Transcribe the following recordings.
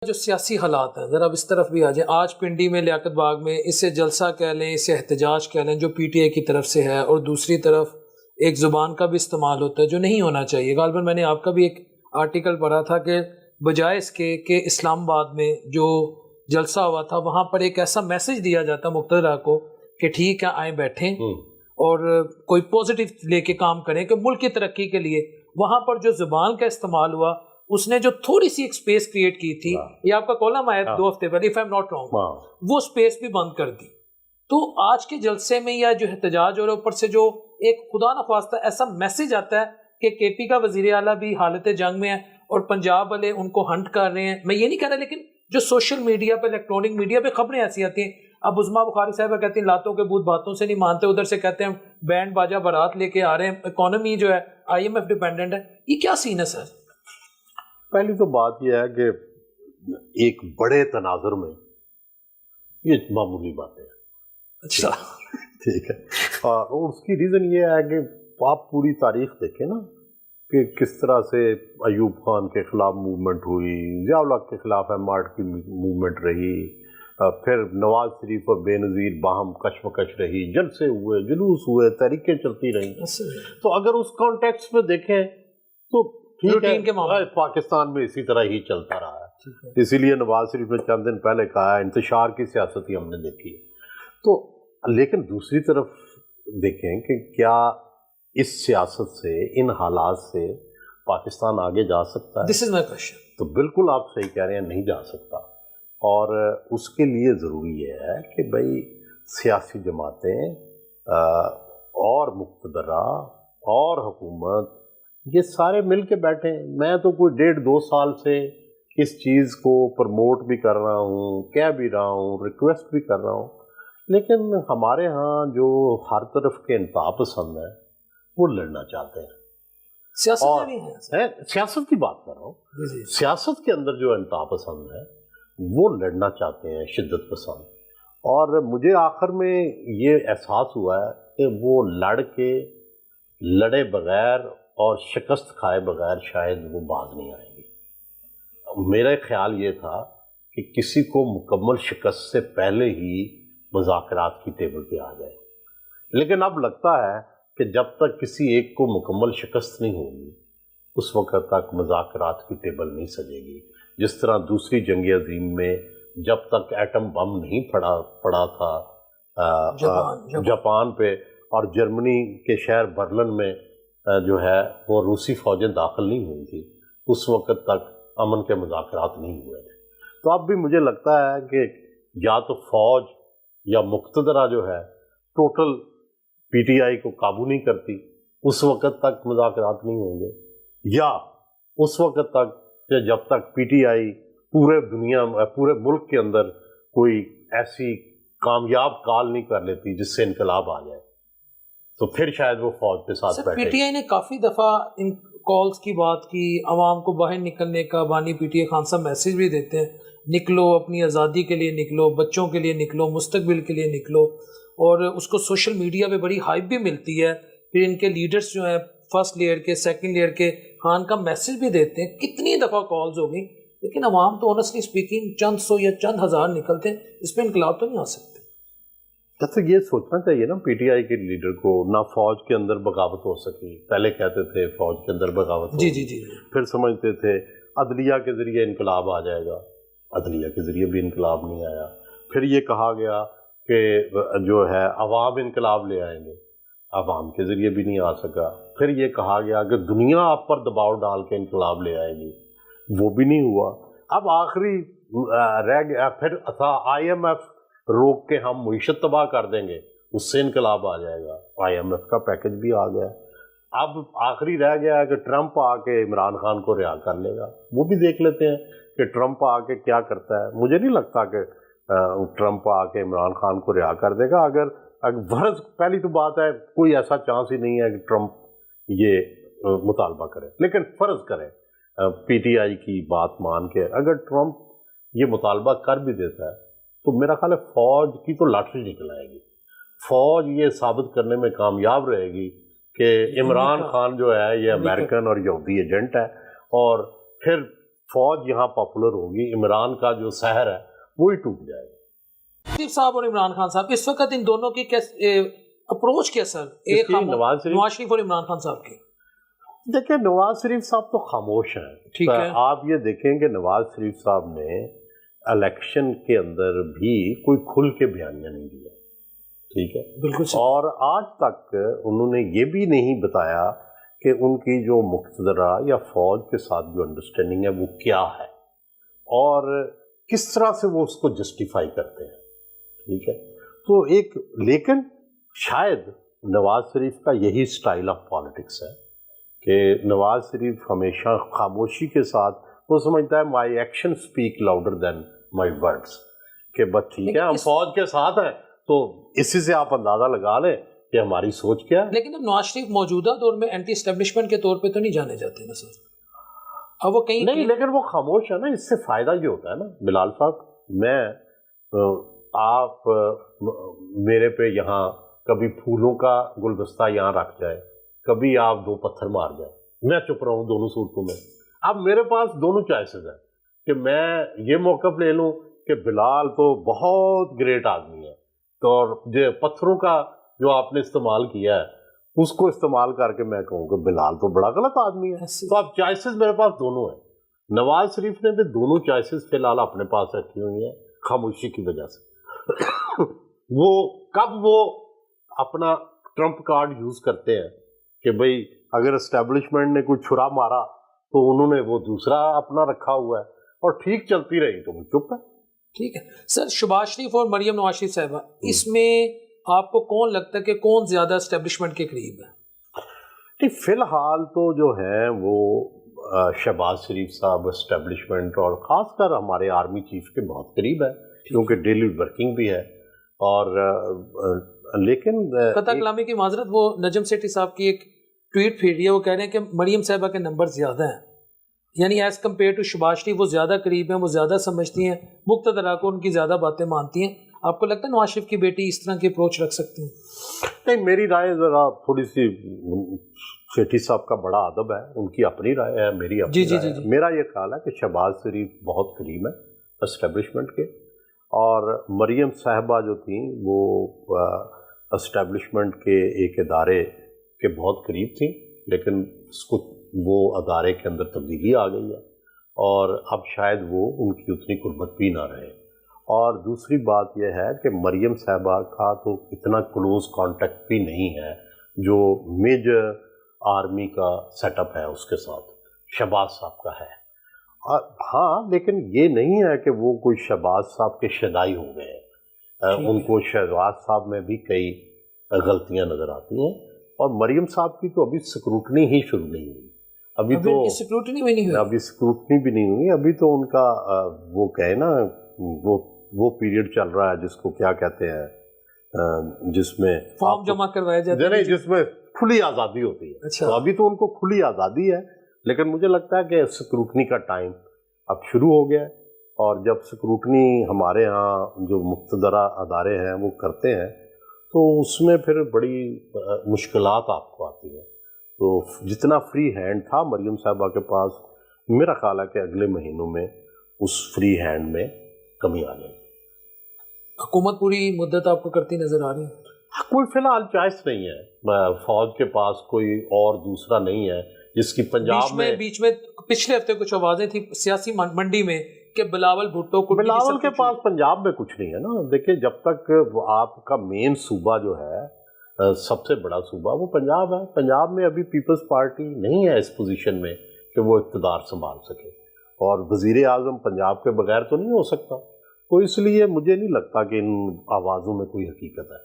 جو سیاسی حالات ہیں ذرا اس طرف بھی آ جائیں. آج پنڈی میں لیاقت باغ میں اسے جلسہ کہہ لیں, اسے احتجاج کہہ لیں, جو پی ٹی آئی کی طرف سے ہے, اور دوسری طرف ایک زبان کا بھی استعمال ہوتا ہے جو نہیں ہونا چاہیے. غالباً میں نے آپ کا بھی ایک آرٹیکل پڑھا تھا کہ بجائے اس کے کہ اسلام آباد میں جو جلسہ ہوا تھا وہاں پر ایک ایسا میسج دیا جاتا مقتدرہ کو کہ ٹھیک ہے آئیں بیٹھیں اور کوئی پازیٹیو لے کے کام کریں کہ ملک کی ترقی کے لیے, وہاں پر جو زبان کا استعمال ہوا اس نے جو تھوڑی سی ایک سپیس کریٹ کی تھی, یہ آپ کا کالم آیا 2 ہفتے پہلے, if I'm not wrong, وہ سپیس بھی بند کر دی. تو آج کے جلسے میں یا جو احتجاج اور اوپر سے جو ایک خدا نخواستہ ایسا میسج آتا ہے کہ کے پی کا وزیر اعلیٰ بھی حالت جنگ میں ہے اور پنجاب والے ان کو ہنٹ کر رہے ہیں. میں یہ نہیں کہہ رہا, لیکن جو سوشل میڈیا پہ, الیکٹرانک میڈیا پہ خبریں ایسی آتی ہیں. اب عظمیٰ بخاری صاحبہ کہتی ہیں لاتوں کے بوت باتوں سے نہیں مانتے, ادھر سے کہتے ہیں بینڈ باجا بارات لے کے آ رہے ہیں, اکانومی جو ہے IMF ڈیپینڈنٹ ہے. یہ کیا سین ہے سر؟ پہلی تو بات یہ ہے کہ ایک بڑے تناظر میں یہ معمولی باتیں ہیں. اچھا ٹھیک ہے, اور اس کی ریزن یہ ہے کہ آپ پوری تاریخ دیکھیں نا کہ کس طرح سے ایوب خان کے خلاف موومنٹ ہوئی, ضیاء الحق کے خلاف MR کی موومنٹ رہی, پھر نواز شریف اور بے نظیر باہم کشمکش رہی, جلسے ہوئے, جلوس ہوئے, تحریکیں چلتی رہیں. تو اگر اس کانٹیکس میں دیکھیں تو ٹھیک ہے, پاکستان میں اسی طرح ہی چلتا رہا ہے. اسی لیے نواز شریف نے چند دن پہلے کہا انتشار کی سیاست ہی ہم نے دیکھی ہے. تو لیکن دوسری طرف دیکھیں کہ کیا اس سیاست سے, ان حالات سے پاکستان آگے جا سکتا ہے؟ This is my question. تو بالکل آپ صحیح کہہ رہے ہیں, نہیں جا سکتا. اور اس کے لیے ضروری یہ ہے کہ بھائی سیاسی جماعتیں اور مقتدرہ اور حکومت یہ سارے مل کے بیٹھیں. میں تو کوئی 1.5-2 سال سے اس چیز کو پروموٹ بھی کر رہا ہوں, کہہ بھی رہا ہوں, ریکویسٹ بھی کر رہا ہوں, لیکن ہمارے ہاں جو ہر طرف کے انتہا پسند ہے وہ لڑنا چاہتے ہیں. سیاست میں بھی ہے, سیاست کی بات کر رہا ہوں. سیاست کے اندر جو انتہا پسند ہے وہ لڑنا چاہتے ہیں, شدت پسند. اور مجھے آخر میں یہ احساس ہوا ہے کہ وہ لڑے بغیر اور شکست کھائے بغیر شاید وہ باز نہیں آئیں گے. میرا خیال یہ تھا کہ کسی کو مکمل شکست سے پہلے ہی مذاکرات کی ٹیبل پہ آ جائے, لیکن اب لگتا ہے کہ جب تک کسی ایک کو مکمل شکست نہیں ہوگی اس وقت تک مذاکرات کی ٹیبل نہیں سجے گی. جس طرح دوسری جنگ عظیم میں جب تک ایٹم بم نہیں پڑا تھا جاپان پہ اور جرمنی کے شہر برلن میں جو ہے وہ روسی فوجیں داخل نہیں ہوئی تھی, اس وقت تک امن کے مذاکرات نہیں ہوئے تھے. تو اب بھی مجھے لگتا ہے کہ یا تو فوج یا مقتدرہ جو ہے ٹوٹل PTI کو قابو نہیں کرتی, اس وقت تک مذاکرات نہیں ہوں گے, یا اس وقت تک کہ جب تک PTI پورے ملک کے اندر کوئی ایسی کامیاب کال نہیں کر لیتی جس سے انقلاب آ جائے, تو پھر شاید وہ فوج کے ساتھ بیٹھے. PTI نے کافی دفعہ ان کالز کی بات کی, عوام کو باہر نکلنے کا. بانی PTI خان صاحب میسیج بھی دیتے ہیں نکلو, اپنی آزادی کے لیے نکلو, بچوں کے لیے نکلو, مستقبل کے لیے نکلو, اور اس کو سوشل میڈیا پہ بڑی ہائپ بھی ملتی ہے. پھر ان کے لیڈرز جو ہیں فرسٹ لیئر کے, سیکنڈ لیئر کے, خان کا میسیج بھی دیتے ہیں. کتنی دفعہ کالز ہو گئی, لیکن عوام تو آنیسٹلی اسپیکنگ چند سو یا چند ہزار نکلتے ہیں, اس پہ انقلاب تو نہیں آ سکتے. تو یہ سوچنا چاہیے نا PTI کے لیڈر کو, نہ فوج کے اندر بغاوت ہو سکی. پہلے کہتے تھے فوج کے اندر بغاوت, جی, پھر سمجھتے تھے عدلیہ کے ذریعے انقلاب آ جائے گا, عدلیہ کے ذریعے بھی انقلاب نہیں آیا. پھر یہ کہا گیا کہ جو ہے عوام انقلاب لے آئیں گے, عوام کے ذریعے بھی نہیں آ سکا. پھر یہ کہا گیا کہ دنیا آپ پر دباؤ ڈال کے انقلاب لے آئے گی, وہ بھی نہیں ہوا. اب آخری رہ گیا پھر تھا IMF روک کے ہم معیشت تباہ کر دیں گے, اس سے انقلاب آ جائے گا. IMF کا پیکج بھی آ گیا. اب آخری رہ گیا ہے کہ ٹرمپ آ کے عمران خان کو رہا کر لے گا. وہ بھی دیکھ لیتے ہیں کہ ٹرمپ آ کے کیا کرتا ہے. مجھے نہیں لگتا کہ ٹرمپ آ کے عمران خان کو رہا کر دے گا. اگر فرض, پہلی تو بات ہے کوئی ایسا چانس ہی نہیں ہے کہ ٹرمپ یہ مطالبہ کرے, لیکن فرض کریں PTI کی بات مان کے اگر ٹرمپ یہ مطالبہ کر بھی دیتا ہے تو میرا خیال ہے فوج کی تو لاٹری نکل آئے گی. فوج یہ ثابت کرنے میں کامیاب رہے گی کہ عمران خان جو ہے یہ امریکن اور یہودی ایجنٹ ہے, اور پھر فوج یہاں پاپولر ہوگی، عمران کا جو سحر ہے وہی ٹوٹ جائے گا۔ شریف صاحب اور عمران خان صاحب اس وقت ان دونوں کی اپروچ کیا سر؟ ایک نواز شریف اور عمران خان صاحب کی؟ دیکھیں نواز شریف صاحب تو خاموش ہیں، ٹھیک ہے، آپ یہ دیکھیں کہ نواز شریف صاحب نے الیکشن کے اندر بھی کوئی کھل کے بیانیہ نہیں دیا، ٹھیک ہے، بالکل، اور آج تک انہوں نے یہ بھی نہیں بتایا کہ ان کی جو مقتدرہ یا فوج کے ساتھ جو انڈرسٹینڈنگ ہے وہ کیا ہے اور کس طرح سے وہ اس کو جسٹیفائی کرتے ہیں، ٹھیک ہے۔ تو ایک لیکن شاید نواز شریف کا یہی سٹائل آف پالیٹکس ہے کہ نواز شریف ہمیشہ خاموشی کے ساتھ وہ سمجھتا ہے مائی ایکشن سپیک لاؤڈر دین مائی ورڈز، کہ بس ٹھیک ہے ہم فوج کے ساتھ ہیں تو اسی سے آپ اندازہ لگا لیں کہ ہماری سوچ کیا ہے۔ لیکن اب نواز شریف موجودہ دور میں اینٹی اسٹیبلشمنٹ کے طور پہ تو نہیں جانے جاتے نا سر، اب وہ کہیں نہیں، لیکن وہ خاموش ہے نا، اس سے فائدہ یہ ہوتا ہے نا بلال صاحب، میں آپ میرے پہ یہاں کبھی پھولوں کا گلدستہ یہاں رکھ جائے، کبھی آپ دو پتھر مار جائے، میں چپ رہا ہوں دونوں صورتوں میں۔ اب میرے پاس دونوں چوائسز ہیں کہ میں یہ موقف لے لوں کہ بلال تو بہت گریٹ آدمی ہے، تو جو پتھروں کا جو آپ نے استعمال کیا ہے اس کو استعمال کر کے میں کہوں کہ بلال تو بڑا غلط آدمی ہے۔ تو اب چوائسز میرے پاس دونوں ہیں۔ نواز شریف نے بھی دونوں چوائسز فی الحال اپنے پاس رکھی ہوئی ہیں خاموشی کی وجہ سے۔ وہ کب وہ اپنا ٹرمپ کارڈ یوز کرتے ہیں کہ بھئی اگر اسٹیبلشمنٹ نے کوئی چھرا مارا تو انہوں نے وہ دوسرا اپنا رکھا ہوا ہے اور ٹھیک چلتی رہی تو وہ چپ ہے۔ ٹھیک ہے سر، شہباز شریف اور مریم نواز شریف صاحبہ، اس میں آپ کو کون لگتا ہے کہ کون زیادہ اسٹیبلشمنٹ کے قریب ہے؟ فی الحال تو جو ہے وہ شہباز شریف صاحب اسٹیبلشمنٹ اور خاص کر ہمارے آرمی چیف کے بہت قریب ہے کیونکہ ڈیلی ورکنگ بھی ہے، اور لیکن قطع کلامی کی معذرت، وہ نجم سیٹھی صاحب کی ایک ٹویٹ پھیر رہی ہے، وہ کہہ رہے ہیں کہ مریم صاحبہ کے نمبر زیادہ ہیں، یعنی ایز کمپیئر ٹو شہباز شریف وہ زیادہ قریب ہیں، وہ زیادہ سمجھتی ہیں، مقتدرہ کو ان کی زیادہ باتیں مانتی ہیں۔ آپ کو لگتا ہے نواز شریف کی بیٹی اس طرح کی اپروچ رکھ سکتی ہیں؟ نہیں، میری رائے ذرا تھوڑی سی، سیٹھی صاحب کا بڑا ادب ہے، ان کی اپنی رائے ہے، میری اپنی رائے ہے۔ میرا یہ خیال ہے کہ شہباز شریف بہت قریب ہے اسٹیبلشمنٹ کے، اور مریم صاحبہ جو تھیں وہ اسٹیبلشمنٹ کے ایک ادارے کے بہت قریب تھیں، لیکن اس کو وہ ادارے کے اندر تبدیلی آ گئی ہے اور اب شاید وہ ان کی اتنی قربت بھی نہ رہے۔ اور دوسری بات یہ ہے کہ مریم صاحبہ کا تو اتنا کلوز کانٹیکٹ بھی نہیں ہے جو میجر آرمی کا سیٹ اپ ہے اس کے ساتھ شہباز صاحب کا ہے۔ ہاں، لیکن یہ نہیں ہے کہ وہ کوئی شہباز صاحب کے شدائی ہو گئے ہیں، ان کو شہباز صاحب میں بھی کئی غلطیاں نظر آتی ہیں، اور مریم صاحب کی تو ابھی سکروٹنی ہی شروع نہیں ہوئی، ابھی تو سکروٹنی بھی نہیں ہوئی، ابھی سکروٹنی بھی نہیں ہوئی، ابھی تو ان کا وہ کہے نا وہ پیریڈ چل رہا ہے جس کو کیا کہتے ہیں، جس میں فارم جمع کروایا جاتا ہے، جس میں کھلی آزادی ہوتی ہے۔ اچھا، تو ابھی تو ان کو کھلی آزادی ہے، لیکن مجھے لگتا ہے کہ سکروٹنی کا ٹائم اب شروع ہو گیا ہے، اور جب سکروٹنی ہمارے ہاں جو مقتدرہ ادارے ہیں وہ کرتے ہیں تو اس میں پھر بڑی مشکلات آپ کو آتی ہیں۔ تو جتنا فری ہینڈ تھا مریم صاحبہ کے پاس، میرا خیال ہے کہ اگلے مہینوں میں اس فری ہینڈ میں کمی آ جائے گی۔ حکومت پوری مدت آپ کو کرتی نظر آ رہی ہے؟ کوئی فی الحال چوائس نہیں ہے، فوج کے پاس کوئی اور دوسرا نہیں ہے جس کی پنجاب میں بیچ میں پچھلے ہفتے کچھ آوازیں تھیں سیاسی منڈی میں کہ بلاول بھٹو کو، بلاول کے پاس پنجاب میں کچھ نہیں ہے نا۔ دیکھیں جب تک آپ کا مین صوبہ جو ہے سب سے بڑا صوبہ وہ پنجاب ہے، پنجاب میں ابھی پیپلز پارٹی نہیں ہے اس پوزیشن میں کہ وہ اقتدار سنبھال سکے، اور وزیر اعظم پنجاب کے بغیر تو نہیں ہو سکتا، تو اس لیے مجھے نہیں لگتا کہ ان آوازوں میں کوئی حقیقت ہے۔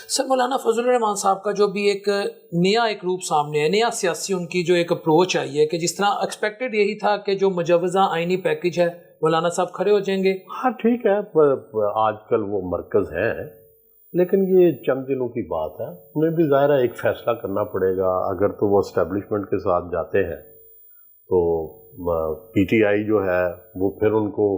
سر، مولانا فضل الرحمان صاحب کا جو بھی ایک نیا روپ سامنے ہے، نیا سیاسی ان کی جو ایک اپروچ آئی ہے کہ جس طرح ایکسپیکٹڈ یہی تھا کہ جو مجوزہ آئینی پیکج ہے مولانا صاحب کھڑے ہو جائیں گے۔ ہاں ٹھیک ہے، آج کل وہ مرکز ہیں، لیکن یہ چند دنوں کی بات ہے، انہیں بھی ظاہر ہے ایک فیصلہ کرنا پڑے گا۔ اگر تو وہ اسٹیبلشمنٹ کے ساتھ جاتے ہیں تو پی ٹی آئی جو ہے وہ پھر ان کو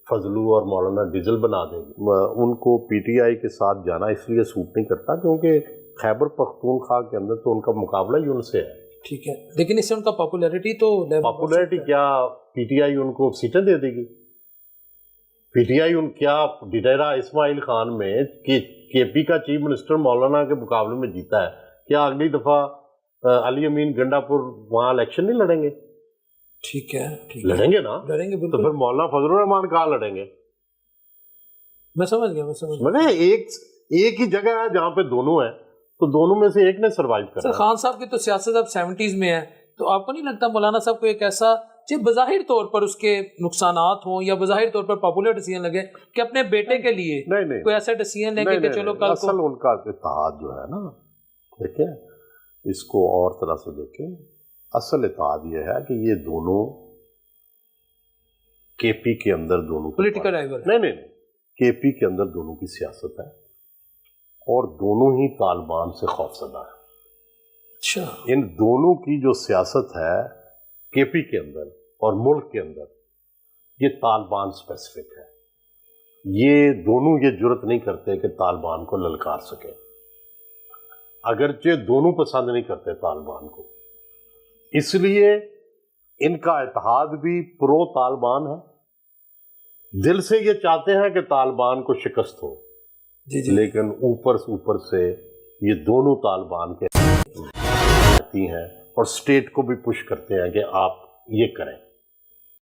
فضلو اور مولانا ڈیزل بنا دے گی۔ ان کو پی ٹی آئی کے ساتھ جانا اس لیے سوٹ نہیں کرتا کیونکہ خیبر پختونخوا کے اندر تو ان کا مقابلہ ہی ان سے ہے۔ ٹھیک ہے، لیکن اس سے ان کا پاپولیرٹی تو پاپولیرٹی کیا پی ٹی آئی ان کو سیٹیں دے دے گی. پی ٹی آئی کیا ڈڈیرا اسماعیل خان میں کے پی کا چیف منسٹر مولانا کے مقابلے میں جیتا ہے, کیا اگلی دفعہ علی امین گنڈا پور وہاں الیکشن نہیں لڑیں گے؟ ٹھیک ہے, لڑیں گے نا, لڑیں گے تو بالکل. پھر مولانا فضل الرحمان کہاں لڑیں گے؟ میں سمجھ گیا. میں ایک ہی جگہ ہے جہاں پہ دونوں ہیں, تو دونوں میں سے ایک نے سروائیو کرنا. سر خان صاحب کی تو سیاست اب 70s میں ہے, تو آپ کو نہیں لگتا مولانا صاحب کو ایک ایسا بظاہر طور پر اس کے نقصانات ہوں یا بظاہر طور پر پاپولر ڈیسیژن لگے کہ اپنے بیٹے کے لیے کوئی ایسا ڈیسیژن لیں گے کہ چلو کل کو اصل ان کا اتحاد جو ہے نا, دیکھیں اس کو اور طرح سے دیکھیں, اصل اتحاد یہ ہے کہ یہ دونوں کے پی کے اندر دونوں پولیٹیکل رائیول نہیں کے پی کے اندر دونوں کی سیاست ہے اور دونوں ہی طالبان سے خوفزدہ ہے. اچھا, ان دونوں کی جو سیاست ہے کے پی کے اندر اور ملک کے اندر, یہ طالبان اسپیسیفک ہے. یہ دونوں یہ جرت نہیں کرتے کہ طالبان کو للکار سکے, اگرچہ دونوں پسند نہیں کرتے طالبان کو, اس لیے ان کا اتحاد بھی پرو طالبان ہے. دل سے یہ چاہتے ہیں کہ طالبان کو شکست ہو, لیکن اوپر سے یہ دونوں طالبان کے ہیں اور اسٹیٹ کو بھی پش کرتے ہیں کہ آپ یہ کریں.